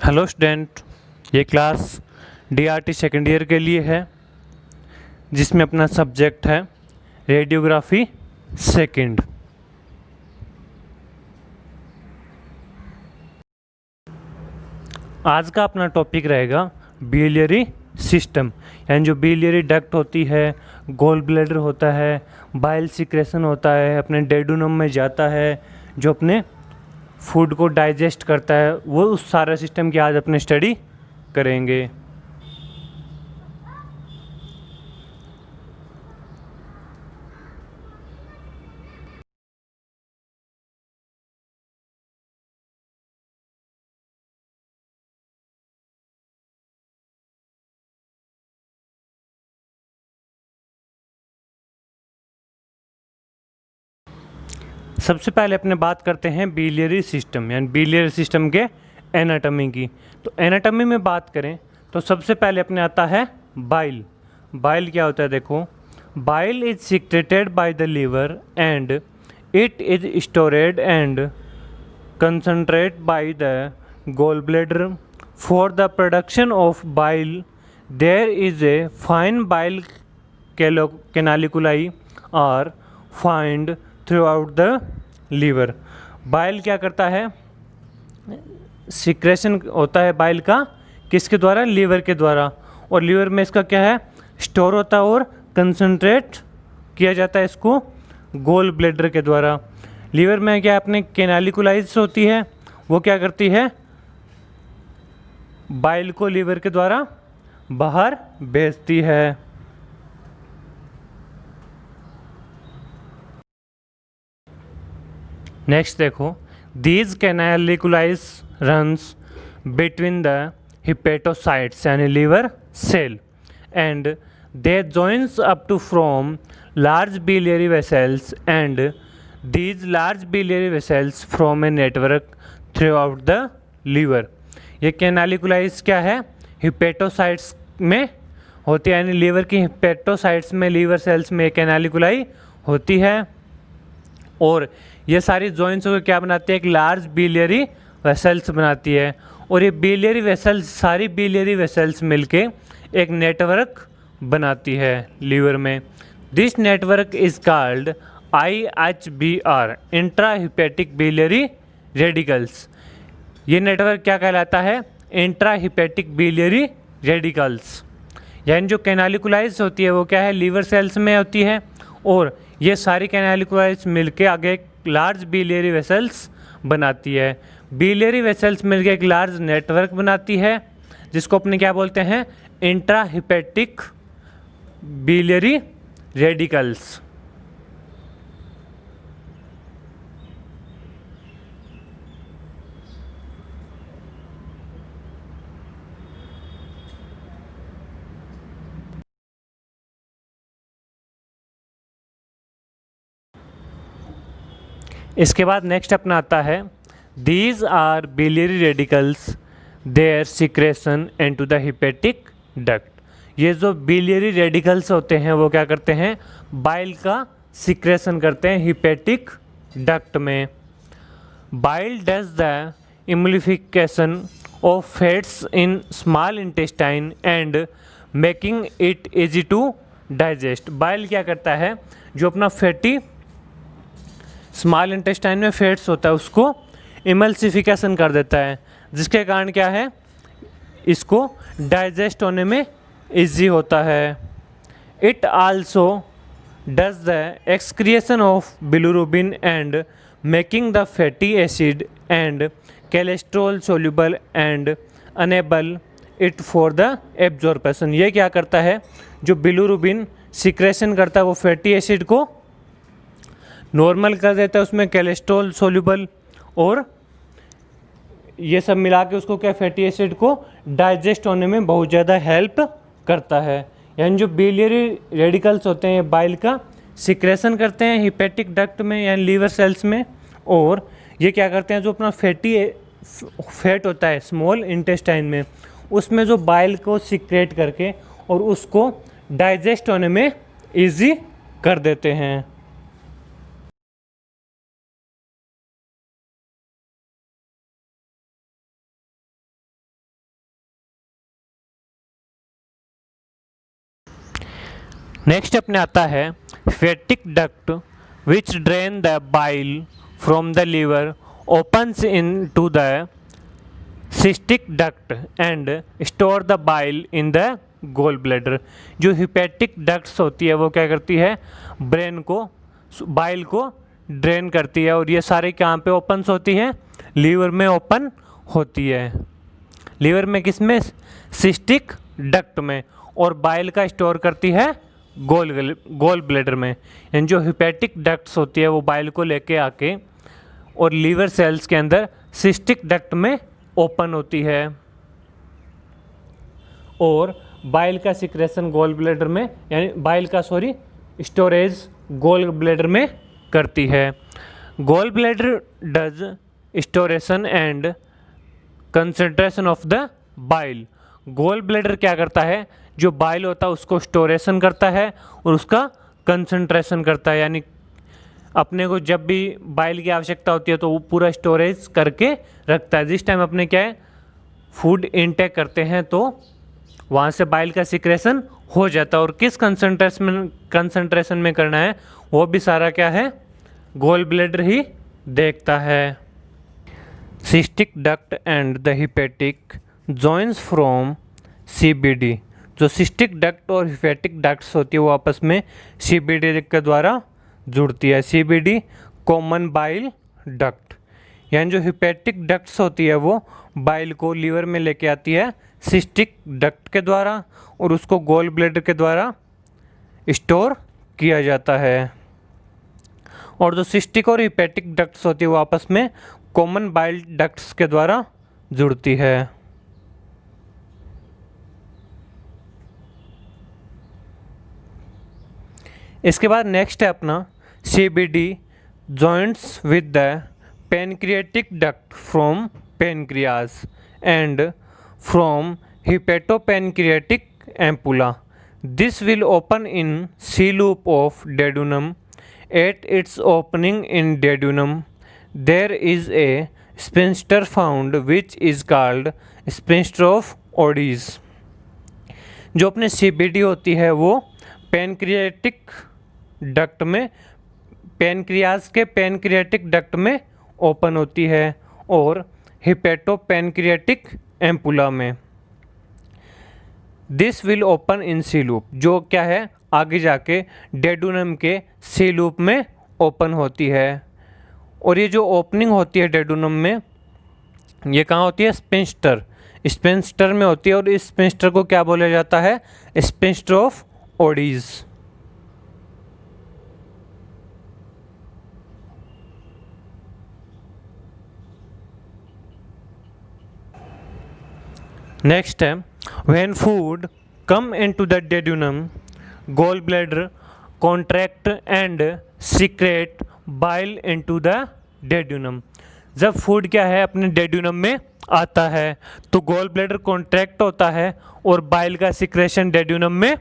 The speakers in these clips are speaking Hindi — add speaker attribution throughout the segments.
Speaker 1: हेलो स्टूडेंट, ये क्लास डीआरटी सेकेंड ईयर के लिए है जिसमें अपना सब्जेक्ट है रेडियोग्राफी सेकेंड। आज का अपना टॉपिक रहेगा बिलियरी सिस्टम, यानी जो बिलियरी डक्ट होती है, गोल ब्लैडर होता है, बाइल सिक्रेशन होता है, अपने डेडुनम में जाता है, जो अपने फूड को डाइजेस्ट करता है, वो उस सारा सिस्टम की आज अपने स्टडी करेंगे। सबसे पहले अपने बात करते हैं बिलियरी सिस्टम, यानी बिलियरी सिस्टम के एनाटॉमी की। तो एनाटॉमी में बात करें तो सबसे पहले अपने आता है बाइल। बाइल क्या होता है? देखो, bile is secreted by the liver and it is stored and concentrate by the gall bladder. For the production of bile there is a fine bile canaliculi are find throughout the liver. Bile क्या करता है? सिक्रेशन होता है बाइल का, किसके द्वारा? लीवर के द्वारा। और लीवर में इसका क्या है? स्टोर होता है और कंसंट्रेट किया जाता है इसको गोल ब्लैडर के द्वारा। लीवर में क्या अपने कैनालिकुलाइज होती है, वो क्या करती है? बाइल को लीवर के द्वारा बाहर भेजती है। नेक्स्ट देखो, these canaliculi runs between the hepatocytes यानी liver cell and they joins up to from large biliary vessels and these large biliary vessels from a network throughout the liver. ये कैनालिकुलाइज क्या है? हिपेटोसाइट्स में होती है, यानी लीवर की हिपेटोसाइट्स में, लीवर सेल्स में कैनालिकुलाई होती है और ये सारी जॉइंट्स को क्या बनाती है? एक लार्ज बिलियरी वेसल्स बनाती है। और ये बिलियरी वेसल्स, सारी बिलियरी वेसल्स मिलके एक नेटवर्क बनाती है लीवर में। This network is called IHBR, intra hepatic biliary radicals. ये नेटवर्क क्या कहलाता है? Intra hepatic biliary radicals. यानी जो कैनालिकुलाइज होती है वो क्या है? लीवर सेल्स में होती है और ये सारी कैनालिकुलाइज मिलके आगे एक लार्ज बिलियरी वेसल्स बनाती है। बिलियरी वेसल्स मिलके एक लार्ज नेटवर्क बनाती है जिसको अपने क्या बोलते हैं? Intra hepatic biliary radicals. इसके बाद नेक्स्ट अपना आता है these are biliary radicals their secretion into the hepatic duct. ये जो बिलियरी रेडिकल्स होते हैं वो क्या करते हैं? बाइल का सिक्रेशन करते हैं हिपेटिक डक्ट में। Bile does the emulsification of fats in small intestine and making it easy to digest. Bile क्या करता है? जो अपना फैटी स्मॉल इंटेस्टाइन में फैट्स होता है उसको इमल्सिफिकेशन कर देता है, जिसके कारण क्या है? इसको डाइजेस्ट होने में इजी होता है। It also does the excretion of bilirubin and making the fatty acid and cholesterol soluble and enable it for the absorption. ये क्या करता है? जो बिलिरुबिन सिक्रेशन करता है वो फैटी एसिड को नॉर्मल कर देता है, उसमें कोलेस्ट्रॉल सोल्यूबल और ये सब मिला के उसको क्या, फैटी एसिड को डाइजेस्ट होने में बहुत ज़्यादा हेल्प करता है। यानी जो बिलियरी रेडिकल्स होते हैं बाइल का सिक्रेशन करते हैं हिपेटिक डक्ट में यानी लीवर सेल्स में, और ये क्या करते हैं? जो अपना फैट होता है स्मॉल इंटेस्टाइन में, उसमें जो बाइल को सिक्रेट करके और उसको डाइजेस्ट होने में ईजी कर देते हैं। नेक्स्ट अपने आता है hepatic duct which drain the bile from the liver opens in to the cystic duct and store the bile in the gall bladder. जो हिपैटिक डक्ट्स होती है वो क्या करती है, ब्रेन को, बाइल को ड्रेन करती है, और ये सारे कहाँ पे ओपन्स होती हैं, लीवर में ओपन होती है। लीवर में किस में, सिस्टिक डक्ट में, और बाइल का स्टोर करती है गोल ब्लैडर में। यानी जो हिपैटिक डक्ट्स होती है वो बाइल को लेके आके और लीवर सेल्स के अंदर सिस्टिक डक्ट में ओपन होती है, और बाइल का सिक्रेशन गोल ब्लैडर में, यानी बाइल का स्टोरेज गोल ब्लैडर में करती है। Gall bladder does स्टोरेशन and concentration of the bile. Gall bladder क्या करता है, जो बाइल होता है उसको स्टोरेशन करता है और उसका कंसंट्रेशन करता है, यानी अपने को जब भी बाइल की आवश्यकता होती है तो वो पूरा स्टोरेज करके रखता है। जिस टाइम अपने क्या है, फूड इनटेक करते हैं तो वहाँ से बाइल का सिक्रेशन हो जाता है, और किस कंसंट्रेशन में करना है वो भी सारा क्या है, गोल ब्लैडर ही देखता है। Cystic duct and the hepatic joins from CBD. जो सिस्टिक डक्ट और हिपैटिक डक्ट्स होती है वो आपस में सीबीडी के द्वारा जुड़ती है। सीबीडी कॉमन बाइल डक्ट, यानी जो हिपैटिक डक्ट्स होती है वो बाइल को लीवर में लेके आती है सिस्टिक डक्ट के द्वारा, और उसको गोल ब्लैडर के द्वारा स्टोर किया जाता है। और जो सिस्टिक और हिपैटिक डक्ट्स होती है वो आपस में कॉमन बाइल डक्ट्स के द्वारा जुड़ती है। इसके बाद नेक्स्ट है अपना CBD joints with the pancreatic duct from pancreas and from hepatopancreatic ampulla. This will open in C loop of duodenum. At its opening in duodenum, there is a sphincter found which is called sphincter of Odys। जो अपने सीबीडी होती है वो पैनक्रियाटिक डक्ट में, पैनक्रियाज के पैनक्रियाटिक डक्ट में ओपन होती है, और हिपैटोपैनक्रियाटिक एम्पुला में। This will open in C loop, जो क्या है आगे जाके डेडुनम के सी लूप में ओपन होती है। और ये जो ओपनिंग होती है डेडुनम में, ये कहाँ होती है, स्पिंस्टर में होती है, और इस स्पिंस्टर को क्या बोला जाता है, स्पिंस्टर ऑफ ओडीज। नेक्स्ट है when food come into the duodenum, gall bladder contract and secrete bile into the duodenum. जब फूड क्या है अपने डेडुनम में आता है तो गोल ब्लैडर कॉन्ट्रैक्ट होता है और बाइल का सिक्रेशन डेडुनम में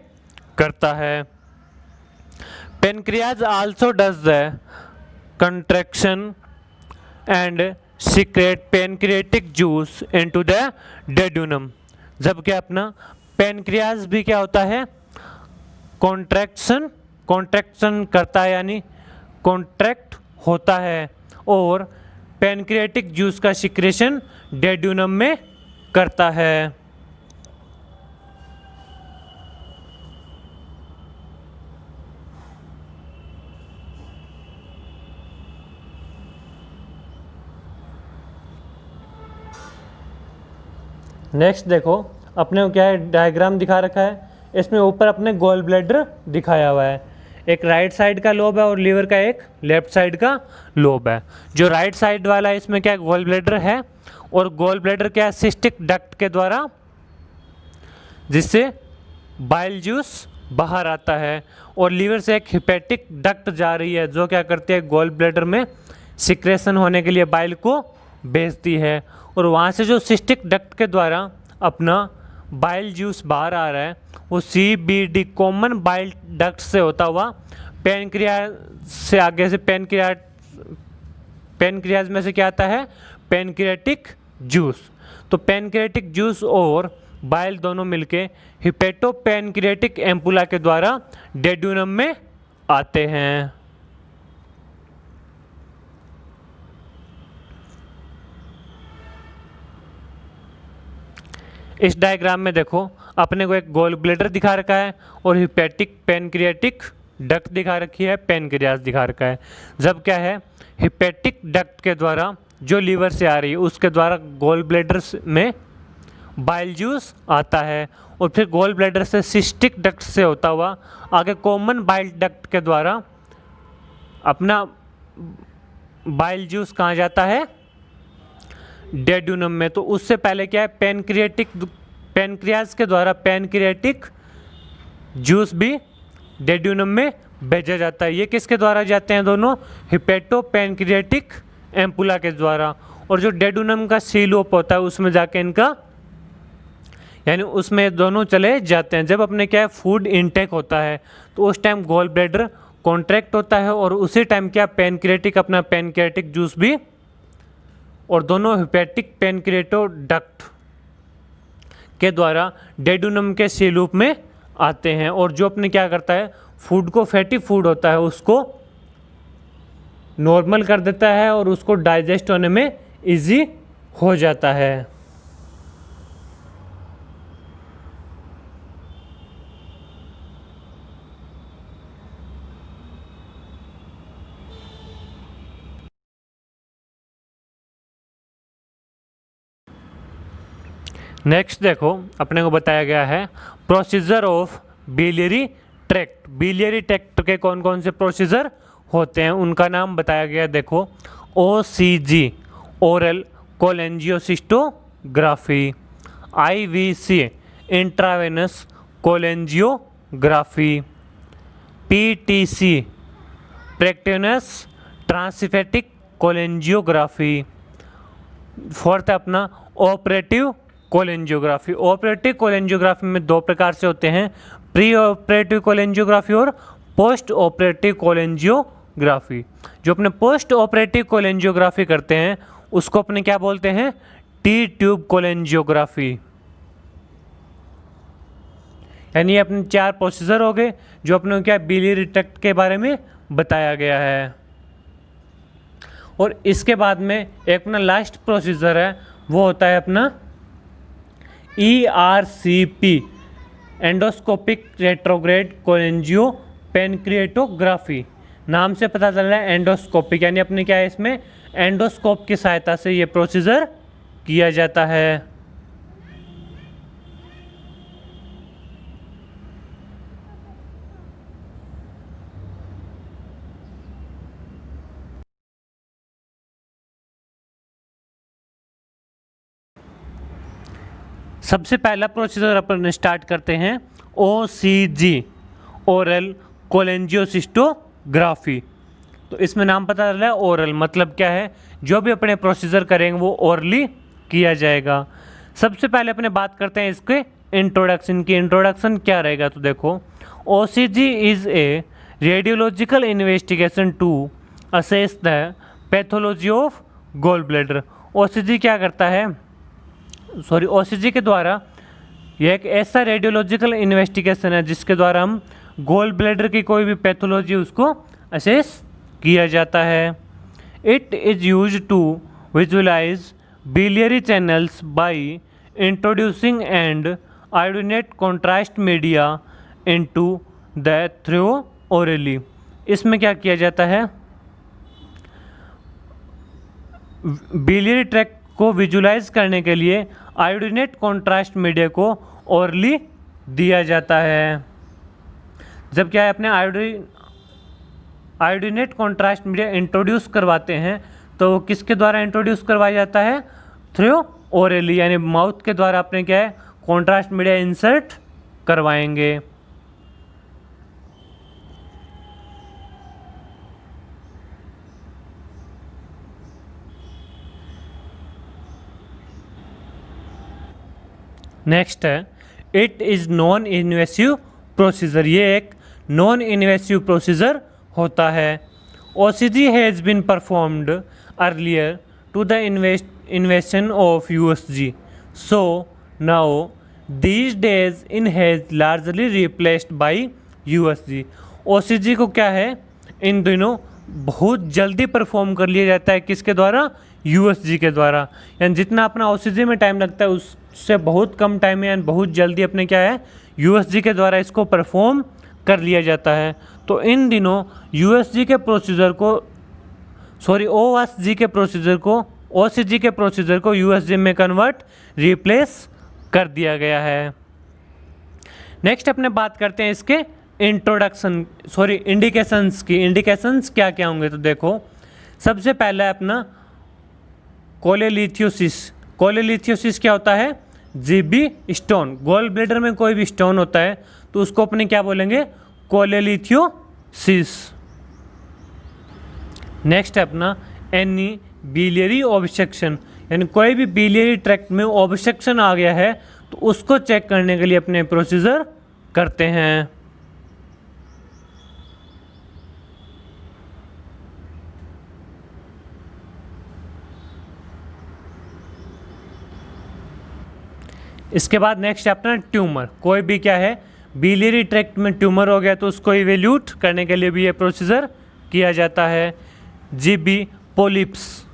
Speaker 1: करता है। Pancreas also does the contraction and secrete pancreatic juice into the duodenum. जब क्या अपना पेनक्रियाज भी क्या होता है, कॉन्ट्रैक्शन करता है, यानी कॉन्ट्रैक्ट होता है, और पैनक्रियाटिक जूस का सिक्रेशन डेडुनम में करता है। नेक्स्ट देखो अपने को क्या है, डायग्राम दिखा रखा है, इसमें ऊपर अपने गोल ब्लैडर दिखाया हुआ है। एक राइट साइड का लोब है और लीवर का एक लेफ्ट साइड का लोब है। जो राइट साइड वाला है इसमें क्या गोल ब्लैडर है, और गोल ब्लैडर क्या है, सिस्टिक डक्ट के द्वारा, जिससे बाइल जूस बाहर आता है, और लीवर से एक हिपैटिक डक्ट जा रही है जो क्या करती है, गोल ब्लैडर में सिक्रेशन होने के लिए बाइल को भेजती है, और वहाँ से जो सिस्टिक डक्ट के द्वारा अपना बाइल जूस बाहर आ रहा है वो सीबीडी कॉमन बाइल डक्ट से होता हुआ पैनक्रियाज से आगे से पैनक्रियाज में से क्या आता है, पैनक्रियाटिक जूस। तो पैनक्रियाटिक जूस और बाइल दोनों मिलके हिपेटोपैनक्रियाटिक एम्पुला के द्वारा डेड्यूनम में आते हैं। इस डायग्राम में देखो अपने को एक गोल ब्लैडर दिखा रखा है और हिपैटिक पैनक्रियाटिक डक्ट दिखा रखी है, पैनक्रियाज दिखा रखा है। जब क्या है हिपैटिक डक्ट के द्वारा जो लीवर से आ रही है उसके द्वारा गोल ब्लैडर में बाइल जूस आता है और फिर गोल ब्लैडर से सिस्टिक डक्ट से होता हुआ आगे कॉमन बाइल डक्ट के द्वारा अपना बाइल जूस कहाँ जाता है, डेड्यूनम में। तो उससे पहले क्या है पैनक्रियाज के द्वारा पैनक्रियाटिक जूस भी डेड्यूनम में भेजा जाता है। ये किसके द्वारा जाते हैं दोनों, हिपेटोपैनक्रियाटिक एम्पुला के द्वारा। और जो डेड्यूनम का सीलोप होता है उसमें जाके इनका यानी उसमें दोनों चले जाते हैं। जब अपने क्या है फूड इनटेक होता है तो उस टाइम गोल ब्लैडर कॉन्ट्रैक्ट होता है और उसी टाइम क्या पैनक्रियाटिक अपना पैनक्रियाटिक जूस भी और दोनों हिपैटिक पैनक्रियाटो डक्ट के द्वारा डेड्यूनम के सीलूप में आते हैं। और जो अपने क्या करता है फूड को फैटी फूड होता है उसको नॉर्मल कर देता है और उसको डाइजेस्ट होने में इजी हो जाता है। नेक्स्ट देखो अपने को बताया गया है procedure of biliary tract. Biliary tract के कौन कौन से प्रोसीजर होते हैं उनका नाम बताया गया। देखो OCG oral cholangiocystography, IVC intravenous cholangiography, PTC percutaneous transhepatic cholangiography. Fourth है अपना ऑपरेटिव कोलेंजियोग्राफी। ऑपरेटिव कोलेंजियोग्राफी में दो प्रकार से होते हैं, प्री ऑपरेटिव कोलेंजियोग्राफी और पोस्ट ऑपरेटिव कोलेंजियोग्राफी। जो अपने पोस्ट ऑपरेटिव कोलेंजियोग्राफी करते हैं उसको अपने क्या बोलते हैं, टी ट्यूब कोलेंजियोग्राफी। यानी अपने चार प्रोसीजर हो गए जो अपने क्या बिलियरी ट्रैक्ट के बारे में बताया गया है। और इसके बाद में एक अपना लास्ट प्रोसीजर है वो होता है अपना ERCP एंडोस्कोपिक रेट्रोग्रेड कोलेंजियो पैनक्रिएटोग्राफी। नाम से पता चल रहा है एंडोस्कोपिक, यानी अपने क्या है इसमें एंडोस्कोप की सहायता से ये प्रोसीजर किया जाता है। सबसे पहला प्रोसीजर अपन स्टार्ट करते हैं OCG ओरल कोलेंजियोसिस्टोग्राफी। तो इसमें नाम पता चल रहा है ओरल, मतलब क्या है जो भी अपने प्रोसीजर करेंगे वो ओरली किया जाएगा। सबसे पहले अपने बात करते हैं इसके इंट्रोडक्शन की। इंट्रोडक्शन क्या रहेगा, तो देखो OCG is a radiological investigation to assess the pathology of gall bladder. OCG क्या करता है, OCG के द्वारा यह एक ऐसा रेडियोलॉजिकल इन्वेस्टिगेशन है जिसके द्वारा हम गोल ब्लैडर की कोई भी पैथोलॉजी उसको असेस किया जाता है। It is use to visualise biliary channels by introducing and iodinated contrast media into the through orally. इसमें क्या किया जाता है, बिलियरी ट्रैक्ट को विजुलाइज करने के लिए आयोडीनेट कॉन्ट्रास्ट मीडिया को ओरली दिया जाता है। जब क्या है अपने आयोडीनेट कॉन्ट्रास्ट मीडिया इंट्रोड्यूस करवाते हैं तो किसके द्वारा इंट्रोड्यूस करवाया जाता है, थ्रू ओरली, यानी माउथ के द्वारा अपने क्या है कॉन्ट्रास्ट मीडिया इंसर्ट करवाएंगे। नेक्स्ट है it is non invasive procedure. ये एक नॉन इन्वेसिव प्रोसीजर होता है। OCG has been performed earlier to the invention of USG, so now these days in has largely replaced by USG. OCG को क्या है इन दिनों बहुत जल्दी परफॉर्म कर लिया जाता है, किसके द्वारा? यूएसजी के द्वारा। यानी जितना अपना ओसीजी में टाइम लगता है उससे बहुत कम टाइम में यानी बहुत जल्दी अपने क्या है यूएसजी के द्वारा इसको परफॉर्म कर लिया जाता है। तो इन दिनों यूएसजी के प्रोसीजर को ओएसजी के प्रोसीजर को ओसीजी के प्रोसीजर को यूएसजी में कन्वर्ट रिप्लेस कर दिया गया है। नेक्स्ट अपने बात करते हैं इसके इंडिकेशंस की। इंडिकेशंस क्या क्या होंगे? तो देखो सबसे पहला है अपना कोलेलिथियोसिस। कोलेलिथियोसिस क्या होता है? GB stone. गोल ब्लेडर में कोई भी स्टोन होता है तो उसको अपने क्या बोलेंगे? कोलेलिथियोसिस। नेक्स्ट है अपना एनी बिलियरी ऑब्स्ट्रक्शन, यानी कोई भी बिलियरी ट्रैक्ट में ऑब्स्ट्रक्शन आ गया है तो उसको चेक करने के लिए अपने प्रोसीजर करते हैं। इसके बाद नेक्स्ट है अपना ट्यूमर। कोई भी क्या है बिलियरी ट्रैक्ट में ट्यूमर हो गया तो उसको इवेल्यूट करने के लिए भी ये प्रोसीजर किया जाता है। GB polyps.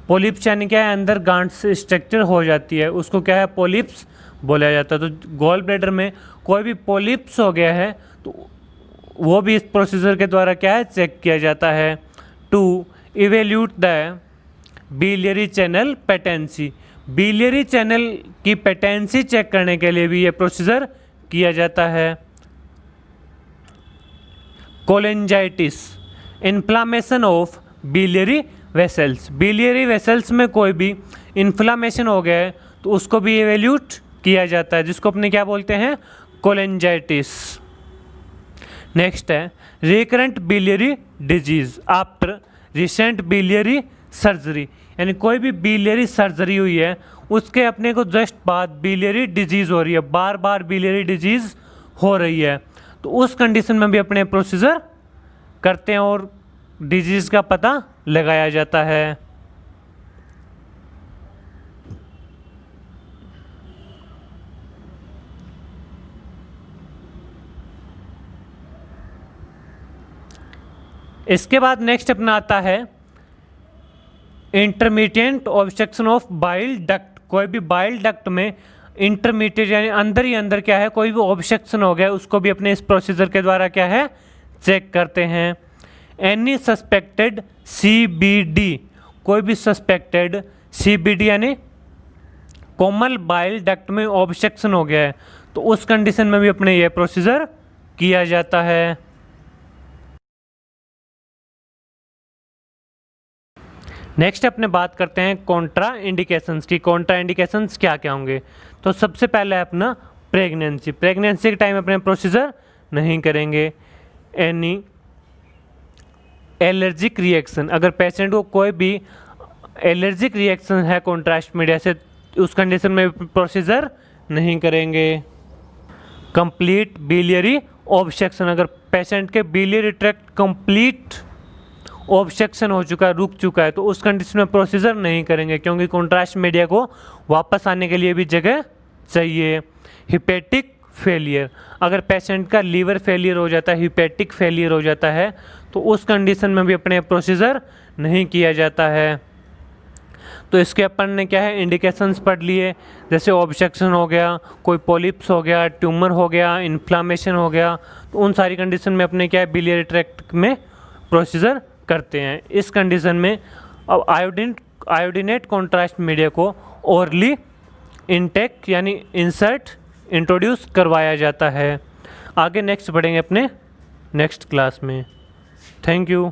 Speaker 1: पोलिप्स यानी क्या है अंदर गांठ से स्ट्रक्चर हो जाती है, उसको क्या है पोलिप्स बोला जाता है। तो गॉल ब्लैडर में कोई भी पोलिप्स हो गया है तो वो भी इस प्रोसीजर के द्वारा क्या है चेक किया जाता है। To evaluate the biliary channel patency. Biliary channel की पेटेंसी चेक करने के लिए भी ये प्रोसीजर किया जाता है। Cholangitis, inflammation of biliary vessels. Biliary vessels में कोई भी इन्फ्लामेशन हो गया है तो उसको भी इवेल्यूट किया जाता है, जिसको अपने क्या बोलते हैं? कोलेंजाइटिस। नेक्स्ट है recurrent biliary disease after recent biliary surgery, यानी कोई भी बिलियरी सर्जरी हुई है उसके अपने को जस्ट बाद बिलियरी डिजीज हो रही है, बार बार बिलियरी डिजीज हो रही है तो उस कंडीशन में भी अपने प्रोसीजर करते हैं और डिजीज का पता लगाया जाता है। इसके बाद नेक्स्ट अपना आता है intermediate obstruction of bile duct. कोई भी बाइल डक्ट में इंटरमीडिएट यानी अंदर ही अंदर क्या है कोई भी ऑब्स्ट्रक्शन हो गया उसको भी अपने इस प्रोसीजर के द्वारा क्या है चेक करते हैं। एनी सस्पेक्टेड सीबीडी, कोई भी सस्पेक्टेड सीबीडी यानी कोमल बाइल डक्ट में ऑब्स्ट्रक्शन हो गया है तो उस कंडीशन में भी अपने ये प्रोसीजर किया जाता है। नेक्स्ट अपने बात करते हैं कॉन्ट्रा इंडिकेशंस की। कॉन्ट्रा इंडिकेशंस क्या क्या होंगे? तो सबसे पहले है अपना प्रेगनेंसी। प्रेगनेंसी के टाइम अपने प्रोसीजर नहीं करेंगे। एनी एलर्जिक रिएक्शन, अगर पेशेंट को कोई भी एलर्जिक रिएक्शन है कॉन्ट्रास्ट मीडिया से उस कंडीशन में प्रोसीजर नहीं करेंगे। कंप्लीट बिलियरी ऑब्स्ट्रक्शन, अगर पेशेंट के बिलियरी ट्रैक्ट कंप्लीट ऑब्स्ट्रक्शन हो चुका है, रुक चुका है तो उस कंडीशन में प्रोसीजर नहीं करेंगे क्योंकि कॉन्ट्रास्ट मीडिया को वापस आने के लिए भी जगह चाहिए। हिपेटिक फेलियर, अगर पेशेंट का लीवर फेलियर हो जाता है, हिपेटिक फेलियर हो जाता है तो उस कंडीशन में भी अपने प्रोसीजर नहीं किया जाता है। तो इसके अपन ने क्या है इंडिकेशंस पढ़ लिए, जैसे ऑब्स्ट्रक्शन हो गया, कोई पॉलिप्स हो गया, ट्यूमर हो गया, इन्फ्लामेशन हो गया, तो उन सारी कंडीशन में अपने क्या है बिलियरी ट्रैक्ट में प्रोसीजर करते हैं। इस कंडीशन में अब आयोडीनेट कॉन्ट्रास्ट मीडिया को ओरली इनटेक यानी इंसर्ट इंट्रोड्यूस करवाया जाता है। आगे नेक्स्ट बढ़ेंगे अपने नेक्स्ट क्लास में। Thank you.